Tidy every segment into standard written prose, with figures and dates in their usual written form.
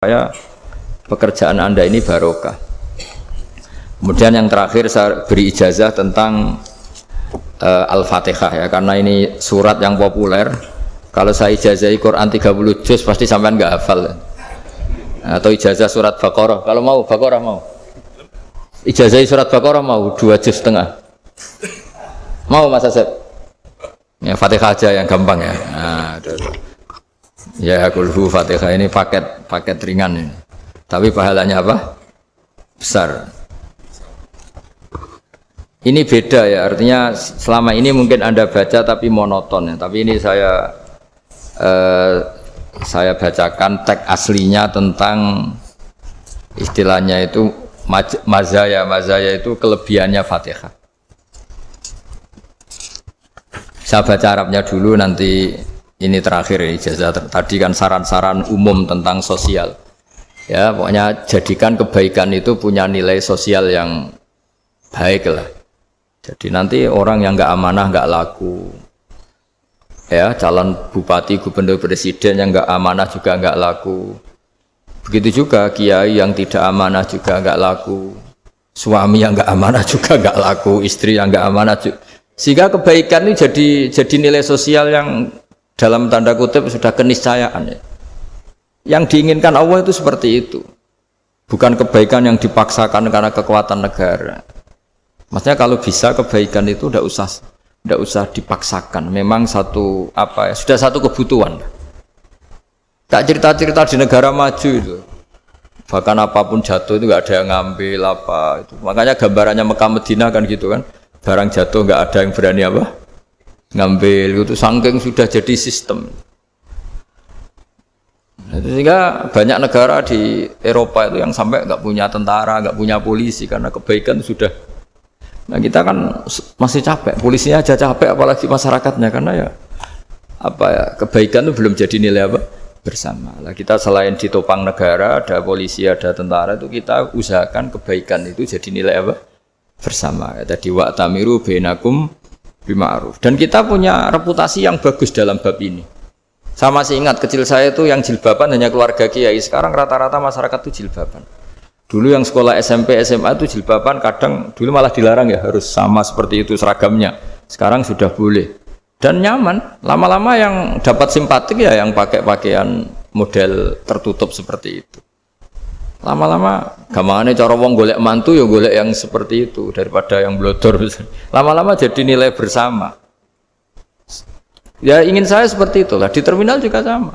Saya pekerjaan Anda ini barokah. Kemudian yang terakhir saya beri ijazah tentang Al-Fatihah ya, karena ini surat yang populer. Kalau saya ijazahi Quran 30 juz pasti sampean nggak hafal. Atau ijazah surat Baqarah. Kalau mau Baqarah mau. Ijazahi surat Baqarah mau 2 juz setengah. Mau Mas Asep? Ya Fatihah aja yang gampang ya. Nah, ya kulhu Fatihah ini paket ringan ini. Tapi pahalanya apa? Besar. Ini beda ya, artinya selama ini mungkin Anda baca tapi monoton ya. Tapi ini saya bacakan teks aslinya tentang istilahnya itu mazaya itu kelebihannya Fatihah. Saya baca Arabnya dulu, nanti ini terakhir ya, ijazah tadi kan saran-saran umum tentang sosial. Ya, pokoknya jadikan kebaikan itu punya nilai sosial yang baik lah. Jadi nanti orang yang nggak amanah nggak laku. Ya, calon bupati, gubernur, presiden yang nggak amanah juga nggak laku. Begitu juga kiai yang tidak amanah juga nggak laku. Suami yang nggak amanah juga nggak laku. Istri yang nggak amanah juga. Sehingga kebaikan ini jadi nilai sosial yang dalam tanda kutip sudah keniscayaan ya. Yang diinginkan Allah itu seperti itu, bukan kebaikan yang dipaksakan karena kekuatan negara. Maksudnya kalau bisa kebaikan itu tidak usah dipaksakan, memang satu sudah satu kebutuhan. Tak cerita-cerita di negara maju itu, bahkan apapun jatuh itu nggak ada yang ngambil apa itu. Makanya gambarannya Mekah Medina kan gitu kan, barang jatuh nggak ada yang berani ngambil itu, saking sudah jadi sistem. Sehingga banyak negara di Eropa itu yang sampai nggak punya tentara, nggak punya polisi karena kebaikan sudah. Nah kita kan masih capek, polisinya aja capek, apalagi masyarakatnya, karena kebaikan itu belum jadi nilai bersama. Nah, kita selain ditopang negara, ada polisi, ada tentara, itu kita usahakan kebaikan itu jadi nilai bersama. Tadi wa'tamiru bainakum bima'ruf. Dan kita punya reputasi yang bagus dalam bab ini. Saya masih ingat kecil saya itu yang jilbaban hanya keluarga kiai. Sekarang rata-rata masyarakat itu jilbaban. Dulu yang sekolah SMP, SMA itu jilbaban kadang dulu malah dilarang ya, harus sama seperti itu seragamnya. Sekarang sudah boleh dan nyaman. Lama-lama yang dapat simpatik ya yang pakai pakaian model tertutup seperti itu. Lama-lama gampangane cara wong golek mantu ya golek yang seperti itu daripada yang blodor. Lama-lama jadi nilai bersama. Ya ingin saya seperti itulah. Di terminal juga sama.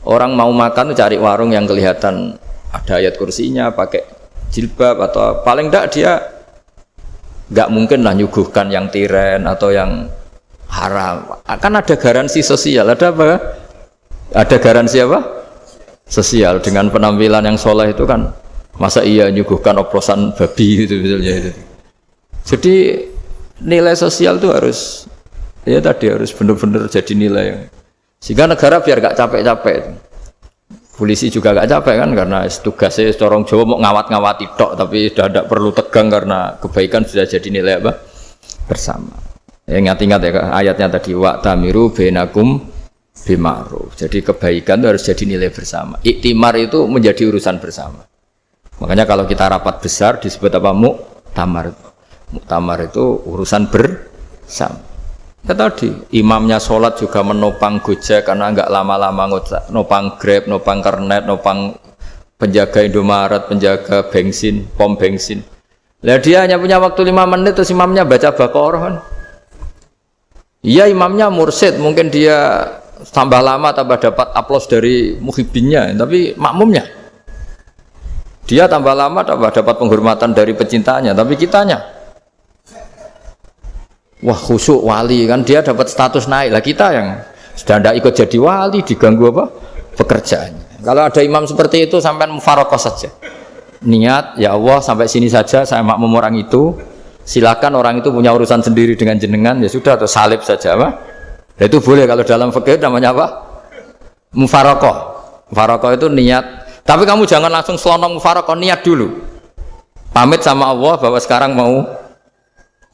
Orang mau makan cari warung yang kelihatan ada ayat kursinya, pakai jilbab, atau paling enggak dia enggak mungkin lah nyuguhkan yang tiren atau yang haram. Kan ada garansi sosial. Ada apa? Ada garansi apa? Sosial. Dengan penampilan yang soleh itu kan, masa iya nyuguhkan oplosan babi itu misalnya itu. Jadi nilai sosial itu harus harus benar-benar jadi nilai. Sehingga negara biar gak capek-capek. Polisi juga gak capek kan, karena tugasnya corong Jawa mau ngawat-ngawati tok, tapi sudah tidak perlu tegang karena kebaikan sudah jadi nilai bersama. Ingat-ingat ya ayatnya tadi, wa'tamiru bainakum bima'ruf. Jadi kebaikan itu harus jadi nilai bersama. Iktimar itu menjadi urusan bersama. Makanya kalau kita rapat besar disebut apa? Muktamar. Muktamar itu urusan bersama. Ya tadi imamnya sholat juga menopang Gojek karena nggak lama-lama nopang Grab, nopang Kernet, nopang penjaga Indomaret, penjaga bensin, pom bensin. Lah dia hanya punya waktu 5 menit terus imamnya baca Baqarah kan. Iya imamnya mursyid, mungkin dia tambah lama tambah dapat aplaus dari muhibbinnya, tapi makmumnya dia tambah lama tambah dapat penghormatan dari pecintanya, tapi kitanya wah khusyuk wali kan, dia dapat status naik lah. Kita yang sudah tidak ikut jadi wali diganggu pekerjaannya. Kalau ada imam seperti itu sampai mufaroqah saja, niat ya Allah sampai sini saja saya makmum orang itu, silakan orang itu punya urusan sendiri dengan jenengan, ya sudah, atau salib saja itu boleh. Kalau dalam fikih namanya mufaroqah. Mufaroqah itu niat, tapi kamu jangan langsung selonong mufaroqah, niat dulu pamit sama Allah bahwa sekarang mau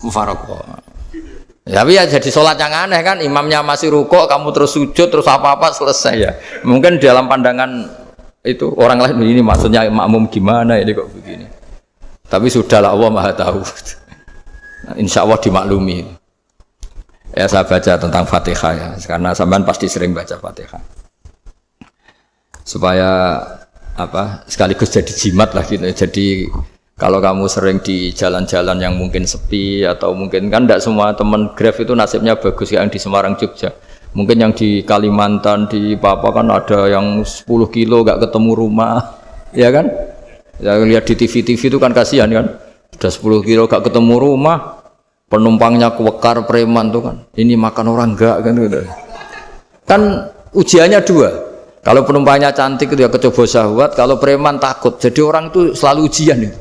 mufaroqah. Tapi ya jadi sholat yang aneh kan, imamnya masih rukuk, kamu terus sujud, terus apa-apa selesai ya. Mungkin dalam pandangan itu orang lain ini maksudnya makmum gimana ini kok begini. Tapi sudahlah Allah Maha tahu. Insya Allah dimaklumi. Ya saya baca tentang Fatihah ya, karena sampean pasti sering baca Fatihah. Supaya apa sekaligus jadi jimat lah gitu. Jadi kalau kamu sering di jalan-jalan yang mungkin sepi atau mungkin kan tidak semua teman Grab itu nasibnya bagus yang di Semarang Jogja. Mungkin yang di Kalimantan di Papua kan ada yang 10 kilo gak ketemu rumah, ya kan? Ya lihat di TV itu kan kasihan kan, sudah 10 kilo gak ketemu rumah, penumpangnya kewekar preman tuh kan, ini makan orang enggak kan gitu. Kan ujiannya dua, kalau penumpangnya cantik itu ya kecoba syahwat, kalau preman takut, jadi orang itu selalu ujian itu.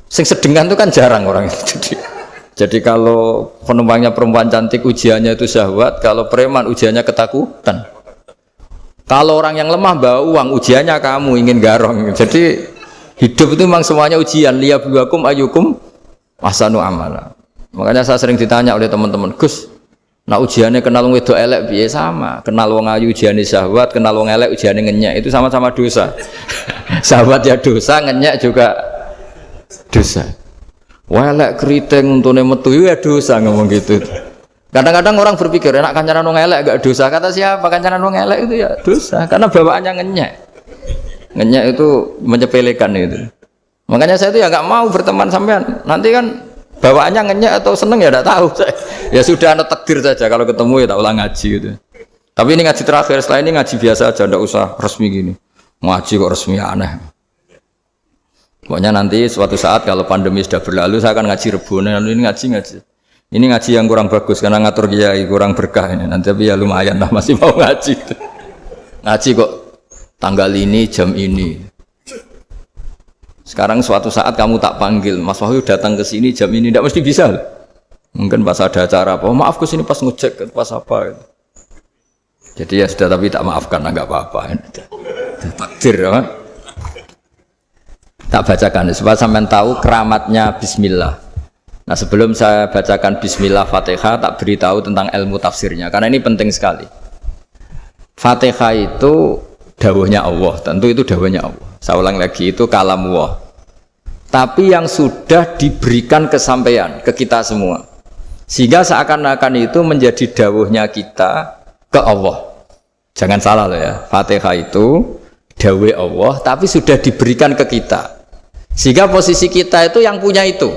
Sing sedengan itu kan jarang orang itu. Jadi kalau penumpangnya perempuan cantik ujiannya itu syahwat, kalau preman ujiannya ketakutan. Kalau orang yang lemah bawa uang, ujiannya kamu ingin garong. Jadi hidup itu memang semuanya ujian. Liyabluwakum ayyukum ahsanu amala. Makanya saya sering ditanya oleh teman-teman, Gus, nah ujiannya kenal wong wedok elek piye sama? Kenal wong ayu ujiannya syahwat, kenal wong elek ujiannya ngenyek. Itu sama-sama dosa. Syahwat ya dosa, ngenyek juga dosa. Wah elek keriting untune metu ya dosa ngomong gitu. Kadang-kadang orang berpikir enak kancanan wong elek gak dosa. Kata siapa kancanan wong elek itu ya dosa karena bawaannya ngenyek. Ngenyek itu menyepelekan itu. Makanya saya itu ya nggak mau berteman sampean. Nanti kan bawaannya ngenyek atau seneng ya tidak tahu. Ya sudah ada takdir saja kalau ketemu ya tak ulang ngaji gitu. Tapi ini ngaji terakhir, setelah ini ngaji biasa aja, tidak usah resmi gini. Ngaji kok resmi aneh. Pokoknya nanti suatu saat kalau pandemi sudah berlalu saya akan ngaji Rebonan. Ini ngaji. Ini ngaji yang kurang bagus karena ngatur kiai kurang berkah ini. Nanti tapi ya lumayan lah masih mau ngaji. Ngaji kok tanggal ini jam ini. Sekarang suatu saat kamu tak panggil, Mas Wahyu datang ke sini jam ini, tidak mesti bisa. Mungkin pas ada acara apa, maaf ke sini pas ngecek pas apa. Gitu. Jadi ya sudah tapi tak maafkan, enggak apa-apa. Takdir ya. Tak bacakan supaya sampean tahu keramatnya Bismillah. Nah sebelum saya bacakan Bismillah Fatihah, tak beritahu tentang ilmu tafsirnya karena ini penting sekali. Fatihah itu dawuhnya Allah, tentu itu dawuhnya Allah. Saya ulang lagi, itu kalam Allah. Tapi yang sudah diberikan kesampaian ke kita semua, sehingga seakan-akan itu menjadi dawuhnya kita ke Allah. Jangan salah loh ya, Fatihah itu dawuh Allah, tapi sudah diberikan ke kita, sehingga posisi kita itu yang punya itu.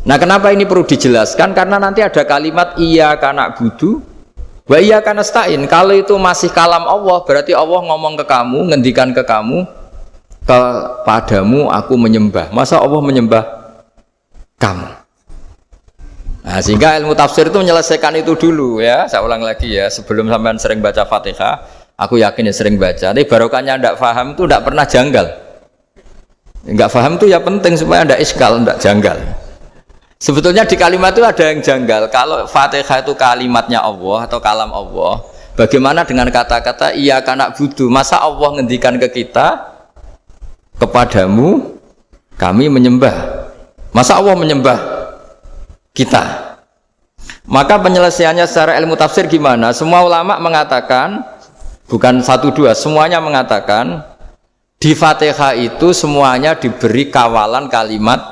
Nah kenapa ini perlu dijelaskan? Karena nanti ada kalimat iyyaka na'budu wa iyyaka nasta'in. Kalau itu masih kalam Allah, berarti Allah ngomong ke kamu, ngendikan ke kamu, kepadamu aku menyembah. Masa Allah menyembah kamu? Nah sehingga ilmu tafsir itu menyelesaikan itu dulu ya. Saya ulang lagi ya, sebelum sampean sering baca Fatihah, aku yakin ya sering baca. Tapi barokahnya tidak paham itu tidak pernah janggal. Enggak paham itu ya penting supaya tidak iskal, tidak janggal. Sebetulnya di kalimat itu ada yang janggal. Kalau Fatihah itu kalimatnya Allah atau kalam Allah, bagaimana dengan kata-kata iyyaka na'budu? Masa Allah ngendikan ke kita, kepadamu kami menyembah? Masa Allah menyembah kita? Maka penyelesaiannya secara ilmu tafsir gimana? Semua ulama mengatakan, bukan satu dua, semuanya mengatakan di Fatihah itu semuanya diberi kawalan kalimat.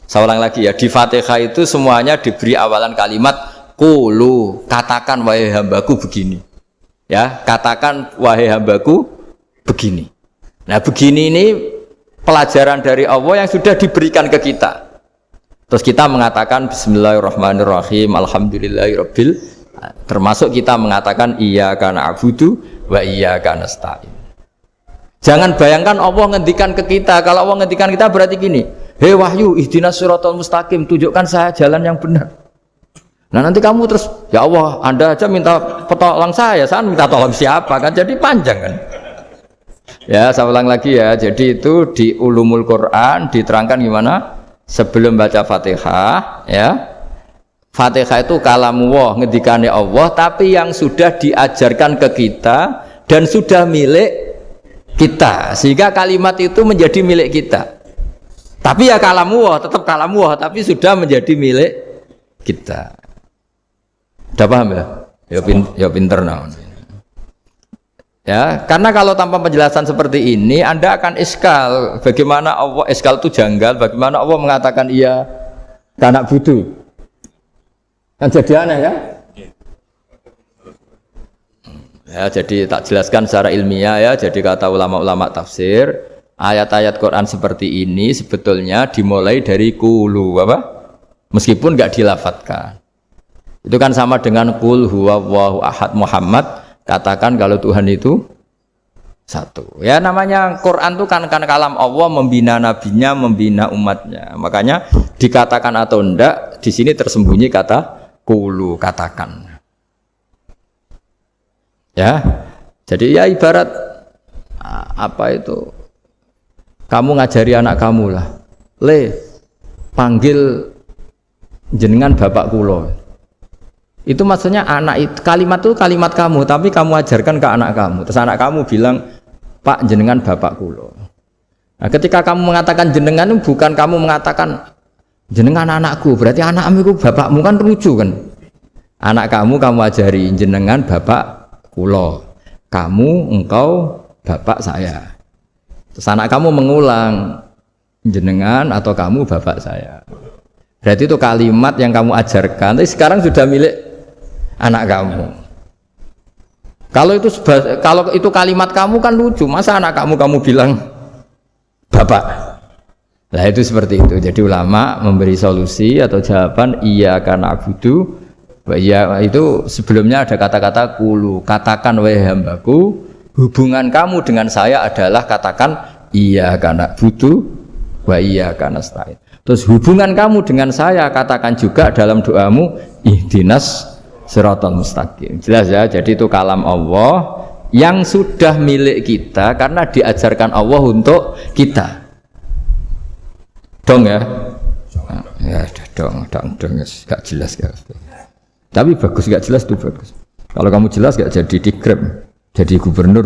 Saya ulang lagi ya, di Fatihah itu semuanya diberi awalan kalimat qulu, katakan wahai hambaku begini. Ya, katakan wahai hambaku begini. Nah, begini ini pelajaran dari Allah yang sudah diberikan ke kita. Terus kita mengatakan bismillahirrahmanirrahim, alhamdulillahirabbil, termasuk kita mengatakan iyyaka na'budu wa iyyaka nasta'in. Jangan bayangkan Allah ngendikan ke kita. Kalau Allah ngendikan kita berarti gini, hei Wahyu, ihdinas siratal mustaqim, tunjukkan saya jalan yang benar. Nah nanti kamu terus, ya Allah, Anda aja minta tolong saya minta tolong siapa kan? Jadi panjang kan? Ya, saya ulang lagi ya. Jadi itu di Ulumul Quran diterangkan gimana? Sebelum baca Fatihah, ya. Fatihah itu kalamullah, ngendikane Allah, tapi yang sudah diajarkan ke kita dan sudah milik kita, sehingga kalimat itu menjadi milik kita. Tapi ya kalamullah, tetap kalamullah, tapi sudah menjadi milik kita. Udah paham ya? Ya pinter nah. Ya, karena kalau tanpa penjelasan seperti ini Anda akan iskal. Bagaimana Allah iskal itu janggal, bagaimana Allah mengatakan iya anak budu. Kan jadi aneh ya? Ya, jadi tak jelaskan secara ilmiah ya. Jadi kata ulama-ulama tafsir, ayat-ayat Quran seperti ini sebetulnya dimulai dari qulu apa? Meskipun enggak dilafatkan. Itu kan sama dengan qul huwallahu ahad Muhammad. Katakan kalau Tuhan itu satu. Ya namanya Quran itu kan kalam Allah membina nabinya, membina umatnya. Makanya dikatakan atau enggak, di sini tersembunyi kata qulu, katakan. Ya. Jadi ya ibarat apa itu? Kamu ngajari anak kamu lah. Le, panggil jenengan bapak kula. Itu maksudnya anak itu, kalimat itu kalimat kamu, tapi kamu ajarkan ke anak kamu. Terus anak kamu bilang, Pak jenengan bapak kulo. Nah, ketika kamu mengatakan jenengan, bukan kamu mengatakan jenengan anakku, berarti anakmu itu bapakmu, kan lucu kan? Anak kamu ajari jenengan bapak kulo. Kamu, engkau, bapak saya. Terus anak kamu mengulang, jenengan atau kamu bapak saya. Berarti itu kalimat yang kamu ajarkan, tapi sekarang sudah milik anak kamu. Kalau itu kalimat kamu kan lucu, masa anak kamu bilang bapak. Nah itu seperti itu. Jadi ulama memberi solusi atau jawaban iya karena abudu. Iya itu sebelumnya ada kata-kata qulu, katakan wahai hambaku, hubungan kamu dengan saya adalah katakan iya karena abudu wa iya karena nasta'in. Terus hubungan kamu dengan saya katakan juga dalam doamu ihdinas siratal mustaqim. Jelas ya, jadi itu kalam Allah yang sudah milik kita karena diajarkan Allah untuk kita. Dong ya? Ya dong, gak jelas gak. Tapi bagus gak jelas itu bagus. Kalau kamu jelas gak jadi dikrep, jadi gubernur.